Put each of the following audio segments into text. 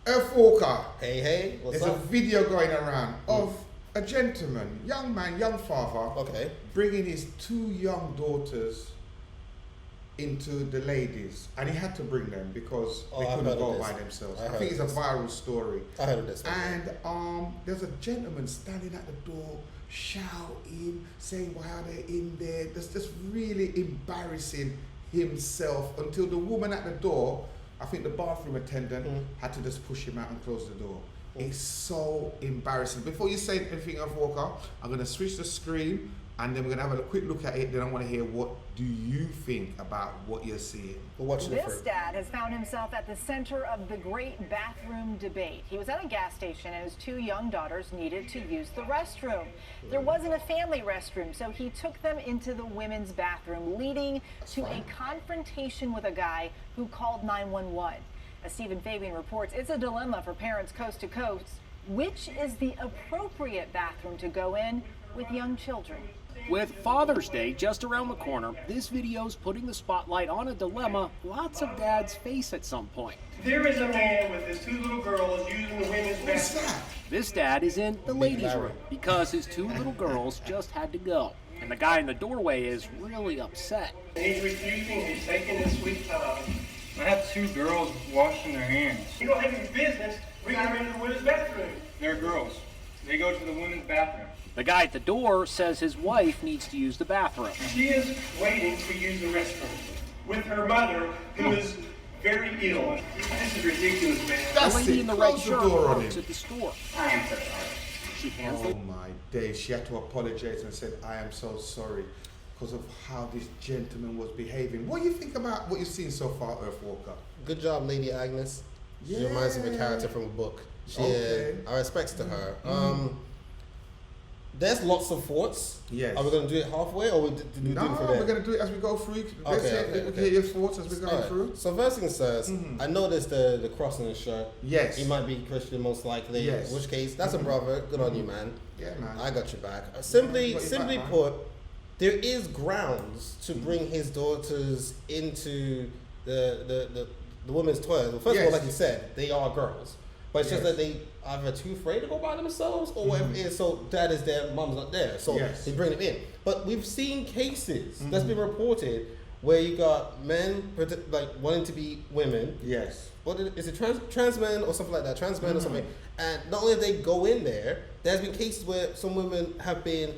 Earth Walker. Hey, what's There's up? a video going around of a gentleman, young man, young father, Okay. bringing his 2 young daughters into the ladies, and he had to bring them because they I've couldn't heard go of this. by themselves. I I heard think it's of a this. viral story. I heard of this one. And there's a gentleman standing at the door, shouting, saying why are they in there? That's just really embarrassing himself until the woman at the door, I think the bathroom attendant, had to just push him out and close the door. It's so embarrassing. Before you say anything of Walker, I'm going to switch the screen and then we're going to have a quick look at it. Then I want to hear, what do you think about what you're seeing? We're watching it This first. dad has found himself at the center of the great bathroom debate. He was at a gas station and his 2 young daughters needed to use the restroom. There wasn't a family restroom, so he took them into the women's bathroom, leading to a confrontation with a guy who called 911. As Stephen Fabian reports, it's a dilemma for parents coast to coast. Which is the appropriate bathroom to go in with young children? With Father's Day just around the corner, this video's putting the spotlight on a dilemma lots of dads face at some point. There is a man with his 2 little girls using the women's What's bathroom. that? This dad is in the ladies' room because his 2 little girls just had to go. And the guy in the doorway is really upset. He's refusing, he's taking his sweet time. I have 2 girls washing their hands. You don't have any business bringing them into the women's bathroom. They're girls. They go to the women's bathroom. The guy at the door says his wife needs to use the bathroom. She is waiting to use the restroom with her mother, who is very ill. This is ridiculous, man. The That's lady it. in the red Close the shirt door on works him. at the store. I am so sorry. She hands Oh the my days, she had to apologize and said, I am so sorry because of how this gentleman was behaving. What do you think about what you've seen so far, Earth Walker? Good job, Lady Agnes. She reminds me of a character from a book. I respect to her. There's lots of thoughts. Yes. Are we going to do it halfway or we do it No, for we're that? going to do it as we go through. Let's hear your thoughts as we go Alright. through. So first things first, I noticed the cross on his shirt. Yes. He might be Christian most likely. Yes. In which case, that's a brother. Good on you, man. Yeah, man. I got your back. Simply Got your back, man. put, there is grounds to bring his daughters into the women's toilets. Well, first of all, Yes. like you said, they are girls. But it's just Yes. that they either too afraid to go by themselves or whatever it is. So dad is there, mom's not there. So Yes. they bring them in. But we've seen cases that's been reported where you got men like wanting to be women. Yes. Is it trans men or something like that? Trans men or something. And not only do they go in there, there's been cases where some women have been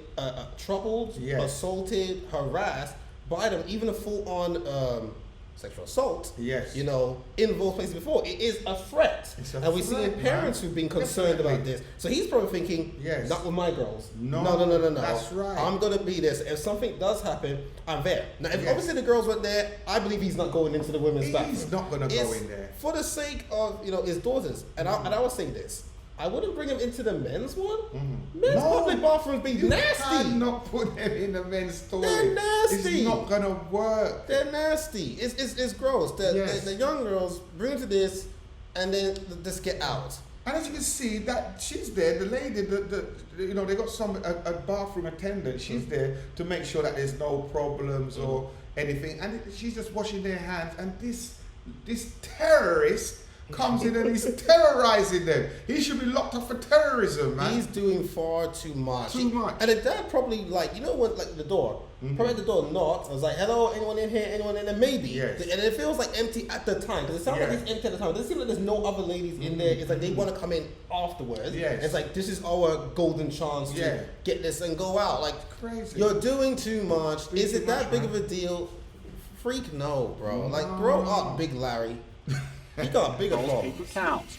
troubled, Yes. assaulted, harassed by them, even a full-on sexual assault. Yes. You know, in those places before. It is a threat. It's a and we've seen threat, parents man. who've been concerned Definitely. about this. So he's probably thinking, Yes. not with my girls. No, No. that's right. I'm going to be this. If something does happen, I'm there. Now, if Yes. obviously the girls went there, I believe he's not going into the women's bathroom. He's not going to go in there. For the sake of, his daughters. And I would say this. I wouldn't bring him into the men's one. Men's public bathrooms be You nasty. cannot put them in the men's toilet. They're nasty. It's not going to work. They're nasty. It's gross. Yes. The young girls bring to this and then just get out. And as you can see, that she's there, the lady, they got a bathroom attendant. She's there to make sure that there's no problems or anything. And she's just washing their hands. And this terrorist comes in and he's terrorizing them. He should be locked up for terrorism, man. He's doing far too much. Too much. And the dad probably the door. Probably at the door knocked. I was like, hello, anyone in here? Anyone in there? Maybe. Yes. And it feels like empty at the time. Because it sounds like Yes. it's empty at the time. It doesn't seem like there's no other ladies in there. It's like they want to come in afterwards. Yes. It's like, this is our golden chance Yeah. to get this and go out. Like, Crazy. you're doing too much. Doing Is too it that much, big man. of a deal? Freak, no, bro. Like, grow up, Big Larry. He got a bigger Girls' problem. paper towels.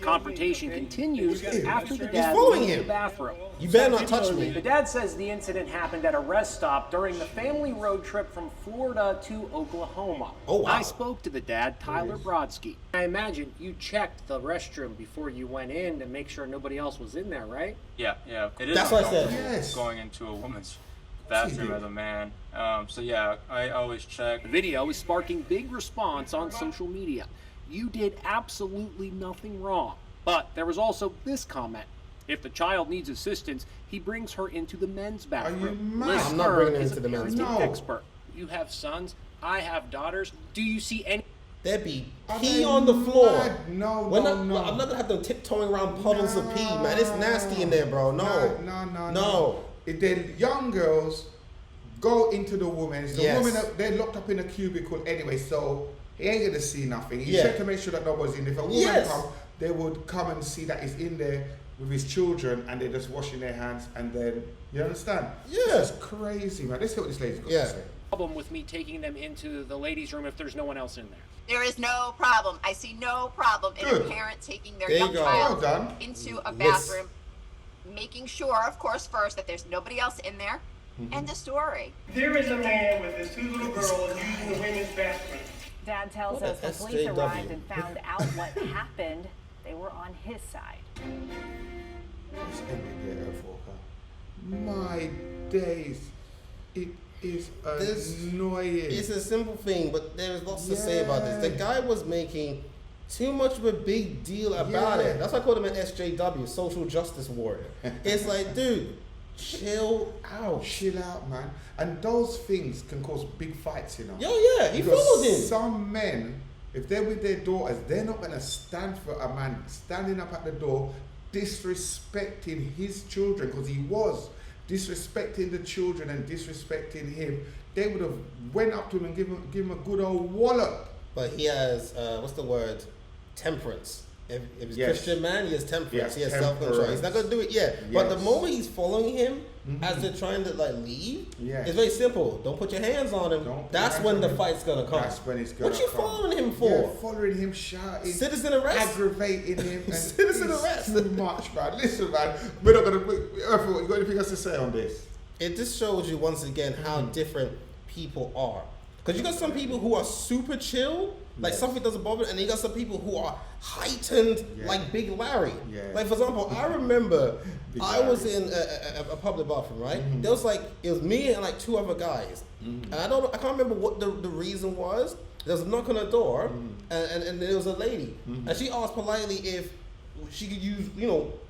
Confrontation continues after the He's dad following leaves him. the bathroom. You better not touch The me. dad says the incident happened at a rest stop during the family road trip from Florida to Oklahoma. Oh, wow. I spoke to the dad, Tyler Brodsky. I imagine you checked the restroom before you went in to make sure nobody else was in there, right? Yeah. It is That's what I said. uncomfortable Yes. going into a woman's you bathroom do. as a man. So yeah, I always check. The video is sparking big response on social media. You did absolutely nothing wrong. But there was also this comment. If the child needs assistance, he brings her into the men's bathroom. you mad? Liz I'm not Stern bringing her is into a the men's parenting bathroom. No. expert. You have sons. I have daughters. Do you see any? there'd be Are pee they on the floor. mad? No, We're no, not, no. I'm not gonna have them tiptoeing around puddles of pee, man. It's nasty in there, bro. No. If they're young girls, go into the women's. The Yes. women, they're locked up in a cubicle anyway, so he ain't gonna see nothing. He Yeah. check to make sure that nobody's in there. If a woman Yes. come, they would come and see that he's in there with his children, and they're just washing their hands, and then, you understand? Yeah. That's crazy, man. Let's see what this lady's got Yeah. to say. Problem with me taking them into the ladies' room if there's no one else in there. There is no problem. I see no problem in Good. a parent taking their There you young go. child Well done. into a Yes. bathroom, making sure, of course, first that there's nobody else in there. End of story. There is a man with his 2 little girls using the women's bathroom. Dad tells What us an the police SJW. arrived and found out what happened. They were on his side. Let's end it there, Earth Walker. My days. It is annoying. It's a simple thing, but there's lots to say about this. The Yeah. guy was making too much of a big deal about Yeah. it. That's why I called him an SJW, social justice warrior. It's like, dude, chill out. Chill out, man. And those things can cause big fights, you know. Yo, yeah, he Because followed him. some men, if they're with their daughters, they're not going to stand for a man standing up at the door disrespecting his children, because he was disrespecting the children and disrespecting him. They would have went up to him and give him a good old wallop. But he has, what's the word? Temperance. If he's Yes. Christian man, he has temperance. Yes, He has self-control. He's not gonna do it yet. But the Yes. moment he's following him as they're trying to like leave, Yes. it's very simple. Don't put your hands on him. Don't put That's hands when on the him. fight's gonna come. That's when it's gonna What you come. following him for? Yeah, following him, shouting, Citizen arrest? aggravating him. And Citizen it's arrest. Too much, man. Listen, man. We're not gonna. You got anything else to say on this? It just shows you once again how different people are. Because you got some people who are super chill, like Yes. something doesn't bother, and you got some people who are heightened, Yeah. like Big Larry. Yeah. Like for example, I remember Big I was Larry. in a public bathroom, right? There was like it was me and like 2 other guys, and I can't remember what the reason was. There was a knock on the door, and there was a lady, and she asked politely if she could use,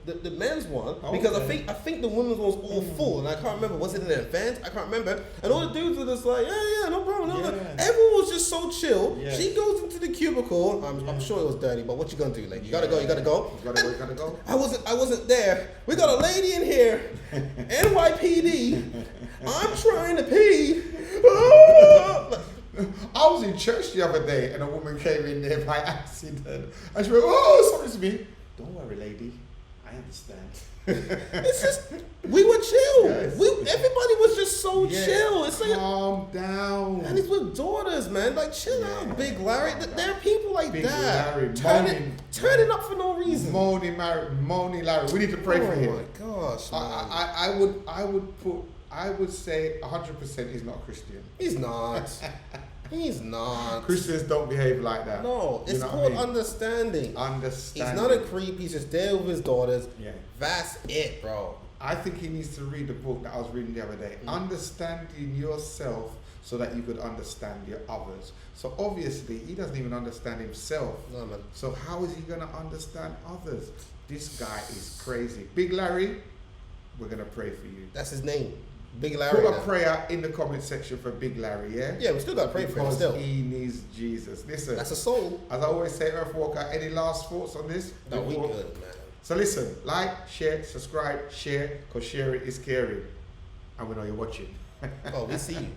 the men's one, because Okay. I think the women's one was all full, and I can't remember, was it an event? I can't remember. And all the dudes were just like, yeah, no problem. No problem. Yeah. Everyone was just so chill. Yeah. She goes into the cubicle. I'm sure it was dirty, but what you gonna do, lady? You gotta go. You gotta go. You gotta go. I wasn't there. We got a lady in here, NYPD. I'm trying to pee. I was in church the other day and a woman came in there by accident. And she went, oh, sorry to me. Don't worry, lady. I understand. It's just we were chill. Yes. Everybody was just so Yeah, chill. It's like, calm down. and it's with daughters, man. Like, chill out, Big Larry. There are people like Big that Larry, turning up for no reason. Moaning Larry. We need to pray for him. Oh my gosh, man. I would say 100% he's not Christian. He's not. He's not. Christians don't behave like that. No, You it's know what called I mean? understanding. He's Understanding. not a creep. He's just there with his daughters. Yeah. That's it, bro. I think he needs to read the book that I was reading the other day. Understanding yourself so that you could understand your others. So obviously he doesn't even understand himself. No, man. So how is he gonna understand others? This guy is crazy. Big Larry, we're gonna pray for you. That's his name. Big Larry. Put a now. prayer in the comment section for Big Larry, yeah? Yeah, we still gotta pray for him Because still. he needs Jesus. Listen, That's a soul. as I always say, Earthwalker, any last thoughts on this? No, we Before- good, man. So listen, like, share, subscribe, share, because sharing is caring. And we know you're watching. Oh, we see you.